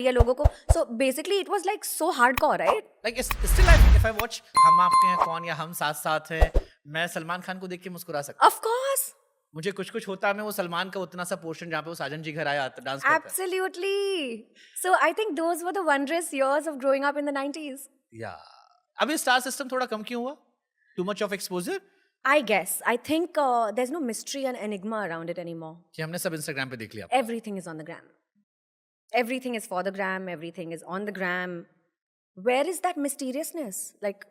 ये लोगों को. So basically it was like so hardcore, right? Like still if I watch हम आपके हैं कौन या हम साथ साथ हैं, मैं सलमान खान को देख के मुस्कुरा सकता हूँ. Of course. मुझे कुछ होता है, मैं वो सलमान का उतना सा पोर्शन जहाँ पे वो साजन जी घर आया डांस करता है. Absolutely. So I think those were the wondrous years of growing up in the 90s. या अभी स्टार सिस्टम थोड़ा कम क्यों हुआ? Too much of exposure? I guess. I think there's no mystery and enigma around it anymore. कि हमने सब Instagram पे देख लिया. Everything is on the gram. Everything is for the gram. Everything is on the gram. Where is that mysteriousness? Like,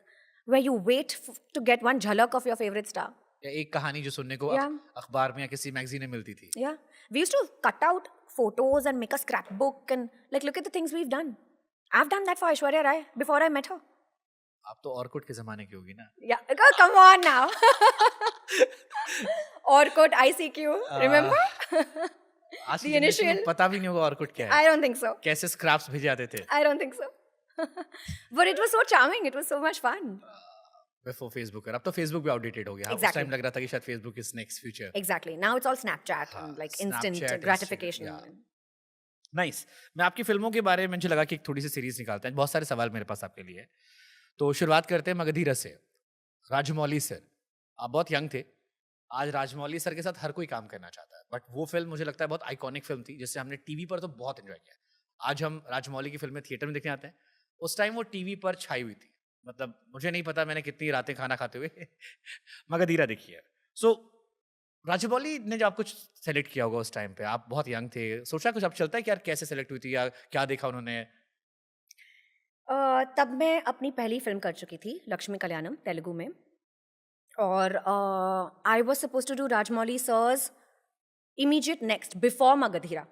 where you wait to get one jhalak of your favorite star. या एक कहानी जो सुनने को Yeah. अखबार में या किसी मैगजीन में मिलती थी. Yeah. We used to cut out photos and make a scrapbook and like look at the things we've done. I've done that for Aishwarya Rai before I met her. आप तो Orkut के जमाने की होगी ना. Yeah. Oh, come on now. Orkut, ICQ. Remember? आज The की generation को initial- पता भी नहीं होगा ऑर्कुट क्या है. I don't think so. कैसे स्क्रैप्स भेजे जाते थे. I don't think so. But it was so charming. It was so much fun. Before Facebook. अब तो Facebook भी आउटडेटेड हो गया. उस Exactly. टाइम लग रहा था कि शायद Facebook is next future. Exactly. Now it's all Snapchat and like instant Snapchat, gratification. Instagram, nice. मैं आपकी फिल्मों के बारे में मुझे लगा कि एक थोड़ी सी सीरीज निकालते हैं. बहुत सारे सवाल मेरे पास आपके लिए. तो शुरुआत करते हैं मगधीरा से. राजमौली सर, आप बहुत यंग थे. आज राजमौली सर के साथ हर कोई काम करना चाहता है, बट वो फिल्म मुझे लगता है बहुत आइकॉनिक फिल्म थी, जिससे हमने टीवी पर तो बहुत एंजॉय किया. आज हम राजमौली की फिल्में थिएटर में देखने आते हैं. उस टाइम वो टीवी पर छाई हुई थी. मतलब मुझे नहीं पता मैंने कितनी रातें खाना खाते हुए मगधीरा देखी है. सो राजमौली ने जो आपको सेलेक्ट किया होगा उस टाइम पे, आप बहुत यंग थे, सोचा कुछ अब चलता है कि यार कैसे सेलेक्ट हुई थी या क्या देखा उन्होंने? तब मैं अपनी पहली फिल्म कर चुकी थी, लक्ष्मी कल्याणम, तेलुगु में. और I was suppose to do Rajamouli sir's immediate next before Magadhira.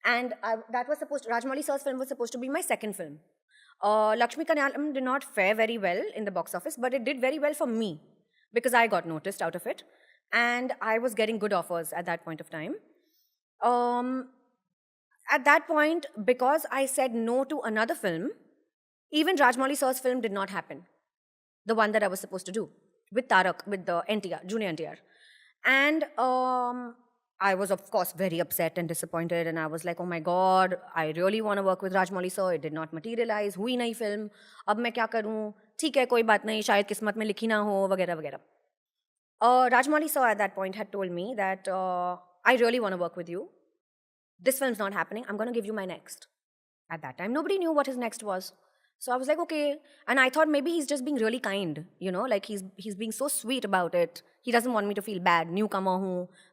And that was supposed Rajmouli sir's film was supposed to be my second film. Lakshmi Kalyanam did not fare very well in the box office, but it did very well for me because I got noticed out of it. And I was getting good offers at that point of time. At that point, because I said no to another film, even Rajmouli sir's film did not happen. The one that I was supposed to do with Tarak, with the NTR, junior NTR. And I was, of course, very upset and disappointed. And I was like, oh my God, I really want to work with Rajmouli sir. It did not materialize. हुई नहीं film. अब मैं क्या करूँ? ठीक है, कोई बात नहीं. शायद किस्मत में लिखी ना हो, वगैरह वगैरह. Rajmouli sir at that point had told me that I really want to work with you. This film's not happening. I'm going to give you my next. At that time, nobody knew what his next was. So I was like, okay. And I thought maybe he's just being really kind, you know, like he's being so sweet about it. He doesn't want me to feel bad, newcomer hu,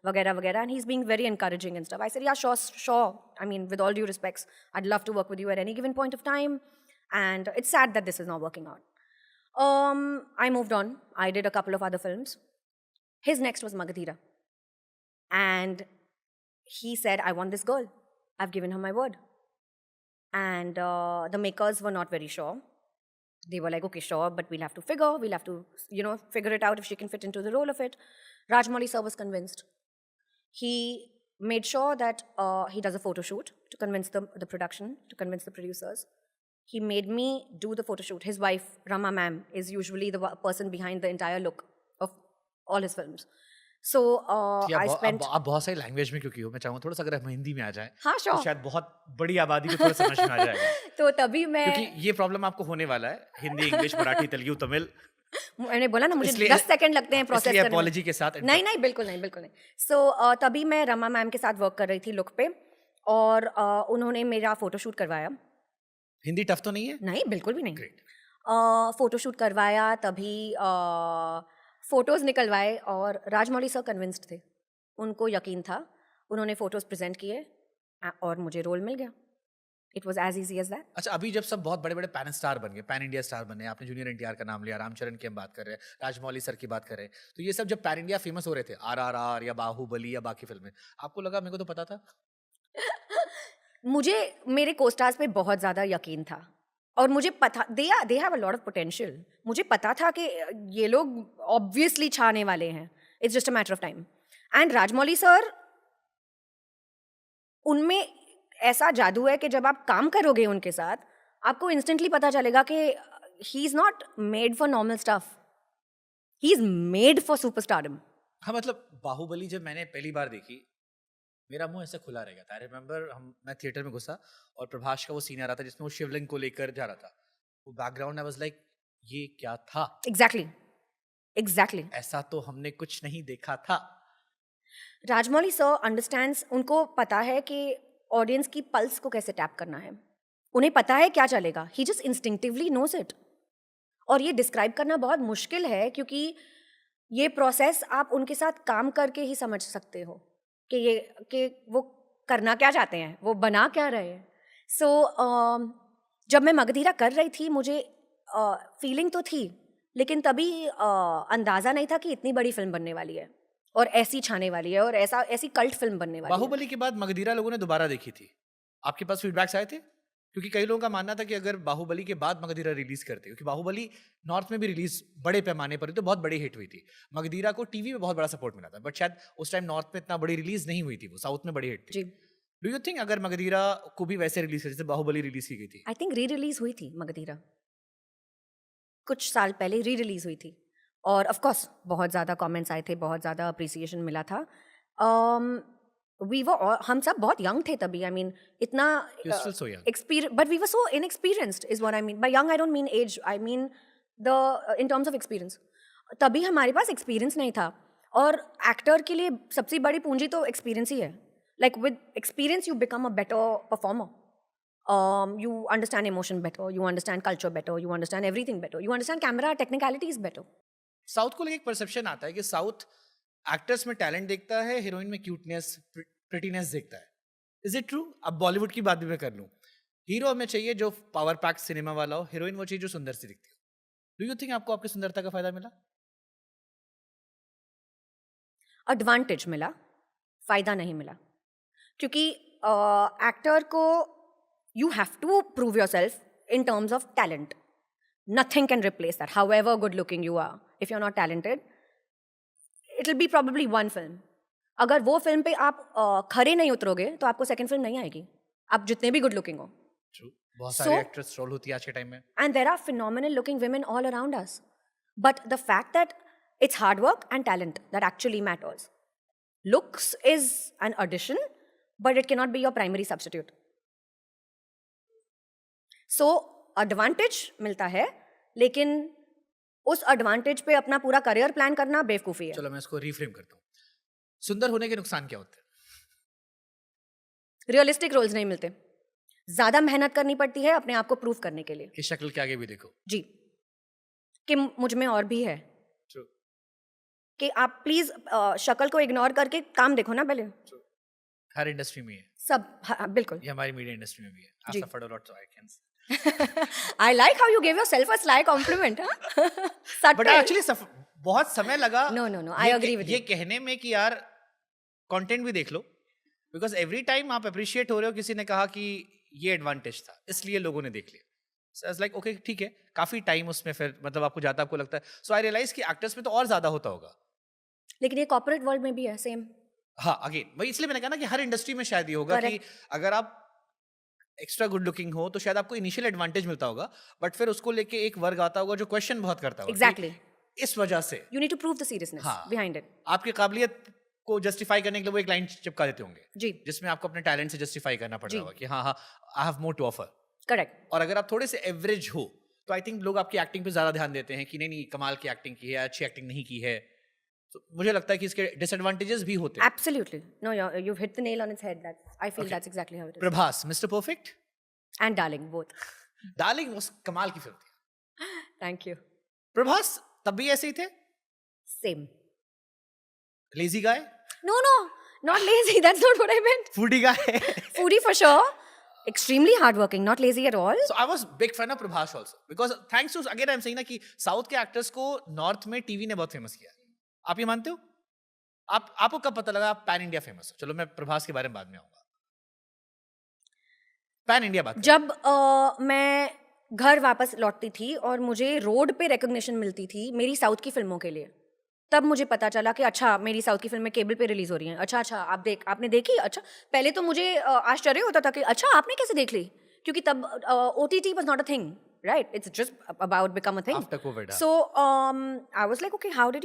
vagera, vagera. And he's being very encouraging and stuff. I said, yeah, sure. I mean, with all due respects, I'd love to work with you at any given point of time. And it's sad that this is not working out. I moved on. I did a couple of other films. His next was Magadhira. And he said, I want this girl. I've given her my word. And the makers were not very sure. They were like, okay, sure, but we'll have to figure it out if she can fit into the role of it. Rajmouli sir was convinced. He made sure that he does a photo shoot to convince the production, to convince the producers. He made me do the photo shoot. His wife, Rama ma'am, is usually the person behind the entire look of all his films. So I spent... आप बहुत सारी language में क्योंकि हो, मैं चाहूँगा थोड़ा सा अगर हम हिंदी में आ जाए, हाँ, sure. तो शायद बहुत बड़ी आबादी को थोड़ा समझ में आ जाएगा. तो तभी मैं... क्योंकि ये प्रॉब्लम आपको होने वाला है, हिंदी, इंग्लिश, मराठी, तेलुगु, तमिल. मैंने बोला ना, मुझे 10 सेकंड लगते हैं प्रोसेस करने में. अपॉलॉजी के साथ. नहीं, बिल्कुल नहीं. So तभी मैं रमा मैम के साथ वर्क कर रही थी लुक पे, और उन्होंने मेरा फोटोशूट करवाया. हिंदी टफ तो नहीं है? नहीं, बिल्कुल भी नहीं. फोटोशूट करवाया, तभी फोटोज निकलवाए, और राजमौली सर कन्विंस्ड थे. उनको यकीन था. उन्होंने फोटोज प्रेजेंट किए और मुझे रोल मिल गया. It was as easy as that. अच्छा, अभी जब सब बहुत बड़े बड़े पैन स्टार बन गए, पैन इंडिया स्टार बने, आपने जूनियर एनटीआर का नाम लिया, रामचरण की हम बात कर रहे हैं, राजमौली सर की बात कर रहे हैं, तो ये सब जब पैन इंडिया फेमस हो रहे थे, आरआरआर या बाहुबली या बाकी फिल्में, आपको लगा मेरे को तो पता था? मुझे मेरे कोस्टार्स पे बहुत ज़्यादा यकीन था, और मुझे पता they have a lot of potential. मुझे पता था कि ये लोग ऑब्वियसली छाने वाले हैं. It's just a matter of time. And Rajamouli sir, उनमें ऐसा जादू है कि जब आप काम करोगे उनके साथ, आपको इंस्टेंटली पता चलेगा कि he is not made for normal stuff, he is made for superstardom. हाँ, मतलब बाहुबली जब मैंने पहली बार देखी, मेरा मुंह ऐसे खुला रह गया था। आई रिमेम्बर मैं थिएटर में घुसा और प्रभास का वो सीन आ रहा था जिसमें वो शिवलिंग को लेकर जा रहा था। वो बैकग्राउंड आई वाज लाइक ये क्या था? Exactly. Exactly. ऐसा तो हमने कुछ नहीं देखा था। राजमौली सर अंडरस्टैंड्स, उनको पता है कि ऑडियंस की पल्स को कैसे टैप करना है, उन्हें पता है क्या चलेगा, ही जस्ट इंस्टिंक्टिवली नोज इट। और ये डिस्क्राइब करना बहुत मुश्किल है क्योंकि ये प्रोसेस आप उनके साथ काम करके ही समझ सकते हो कि वो करना क्या चाहते हैं, वो बना क्या रहे हैं। सो जब मैं मगधीरा कर रही थी मुझे फीलिंग तो थी, लेकिन तभी अंदाज़ा नहीं था कि इतनी बड़ी फिल्म बनने वाली है और ऐसी छाने वाली है और ऐसी कल्ट फिल्म बनने वाली है। बाहुबली के बाद मगधीरा लोगों ने दोबारा देखी थी, आपके पास फीडबैक्स आए थे? क्योंकि कई लोगों का मानना था कि अगर बाहुबली के बाद मगधीरा रिलीज करते, क्योंकि बाहुबली नॉर्थ में भी रिलीज बड़े पैमाने पर हुई तो बहुत बड़ी हिट हुई थी, मगधीरा को टीवी में बहुत बड़ा सपोर्ट मिला था, बट शायद उस टाइम नॉर्थ में इतना बड़ी रिलीज नहीं हुई थी, वो साउथ में बड़ी हिट थी। जी, डू यू थिंक अगर मगधीरा को भी वैसे रिलीज जैसे बाहुबली रिलीज की गई थी? आई थिंक री रिलीज हुई थी मगधीरा, कुछ साल पहले री रिलीज हुई थी और ऑफ कोर्स बहुत ज़्यादा कमेंट्स आए थे, बहुत ज़्यादा अप्रिसिएशन मिला था। हम सब बहुत यंग थे तभी, आई मीन इतना You're still so young. experience, but we were so inexperienced is what I mean. By young I don't mean age, I mean the in terms of experience. तभी हमारे पास एक्सपीरियंस नहीं था और actor के लिए सबसे बड़ी पूंजी तो एक्सपीरियंस ही है। Like with experience you become a better performer, you understand emotion better, you understand culture better, you understand everything better, you understand camera technicalities better. South को लेकर एक परसेप्शन आता है कि साउथ एक्टर्स में टैलेंट देखता है, हीरोइन में क्यूटनेस प्रिटीनेस देखता है। Is it true? अब बॉलीवुड की बात भी मैं कर लूं, हीरो हमें चाहिए जो पावर पैक सिनेमा वाला हो, हीरोइन वो चाहिए जो सुंदर सी दिखती हो। डू यू थिंक आपको आपकी सुंदरता का फायदा मिला? एडवांटेज मिला, फायदा नहीं मिला, क्योंकि एक्टर को you have to prove yourself in terms of talent. Nothing can replace that, however good looking you are, if you are not talented it will be probably one film. अगर वो film पे आप खरे नहीं उतरोगे तो आपको second film नहीं आएगी, आप जितने भी गुड लुकिंग हो। ट्रू, बहुत सारी एक्ट्रेस रोल होती है आज के टाइम में, And there are phenomenal looking women all around us. But the fact that it's hard work and talent that actually matters. Looks is an addition, but it cannot be your primary substitute. So, advantage मिलता है, लेकिन उस advantage पे अपना पूरा career plan करना बेवकूफ़ी है। चलो मैं इसको रिफ्रेम करता हूँ। सुंदर होने के नुकसान क्या होते हैं? रियलिस्टिक रोल्स नहीं मिलते, ज़्यादा मेहनत करनी पड़ती है अपने आप को प्रूव करने के लिए। कि शक्ल के आगे भी देखो। जी, कि मुझ में और भी है, ट्रू, कि आप प्लीज शक्ल को इग्नोर करके काम देखो ना पहले। हर इंडस्ट्री में है, सब हाँ, बिल्कुल। ये हमारी मीडिया इंडस्ट्री में भी है। आई जी। Suffered a lot, so I can say. I like how you gave yourself a sly compliment. Huh? But actually बहुत समय लगा No, no, no. I agree with ये you. कहने में कि यार कंटेंट भी देख लो, बिकॉज एवरी टाइम आप अप्रिशिएट हो रहे हो, किसी ने कहा कि ये एडवांटेज था इसलिए लोगों ने देख लिया। सो आई लाइक ओके ठीक है, काफी टाइम उसमें फिर मतलब आपको ज्यादा आपको लगता है। सो आई रियलाइज कि एक्टर्स में तो और ज्यादा होता होगा। लेकिन ये कॉर्पोरेट वर्ल्ड में भी है सेम। हाँ, अगेन वही इसलिए मैंने कहा ना कि हर इंडस्ट्री में शायद ये होगा कि अगर आप एक्स्ट्रा गुड लुकिंग हो तो शायद आपको इनिशियल एडवांटेज मिलता होगा, बट फिर उसको लेके एक वर्ग आता होगा जो क्वेश्चन बहुत करता होगा। Exactly. कि इस वजह से You need to prove the seriousness हाँ। behind it. आपकी काबिलियत को जस्टिफाई करने के लिए वो एक लाइन चिपका देते होंगे जी, जिसमें आपको अपने टैलेंट से जस्टिफाई करना पड़ जी। रहा होगा कि हाँ हाँ I have more to offer. Correct. और अगर आप थोड़े से एवरेज हो तो आई थिंक लोग आपकी एक्टिंग पे ज्यादा ध्यान देते हैं कि नहीं नहीं कमाल की एक्टिंग की है, अच्छी एक्टिंग नहीं की है। तो मुझे लगता है कि इसके डिसएडवांटेजेस भी होते हैं। Absolutely. No, you've hit the nail on its head. I feel that's exactly how it is. Prabhas, mister perfect, And Darling, both. Darling उस कमाल की फिल्म थी। Thank you. प्रभास तब भी ऐसे ही थे, Same. Lazy guy, No, not lazy. That's not what I meant. Foodie guy. Foodie for sure. Extremely hardworking, not lazy at all. So I was big fan of Prabhas also because thanks to again I'm saying ना कि south के actors को north में TV ने बहुत famous किया। आप ये मानते हो? आपको कब पता लगा आप पैन इंडिया फेमस हो? चलो मैं प्रभास के बारे में बाद में आऊंगा। पैन इंडिया बात जब मैं घर वापस लौटती थी और मुझे रोड पे रिकॉग्निशन मिलती थी मेरी साउथ की फिल्मों के लिए, तब मुझे पता चला कि अच्छा मेरी साउथ की फिल्में केबल पे रिलीज हो रही हैं। अच्छा आपने देखी? अच्छा, पहले तो मुझे आश्चर्य होता था कि अच्छा आपने कैसे देख ली, क्योंकि तब OTT was not a thing, right? It's just about become a thing. After COVID, So I was like, okay, how did you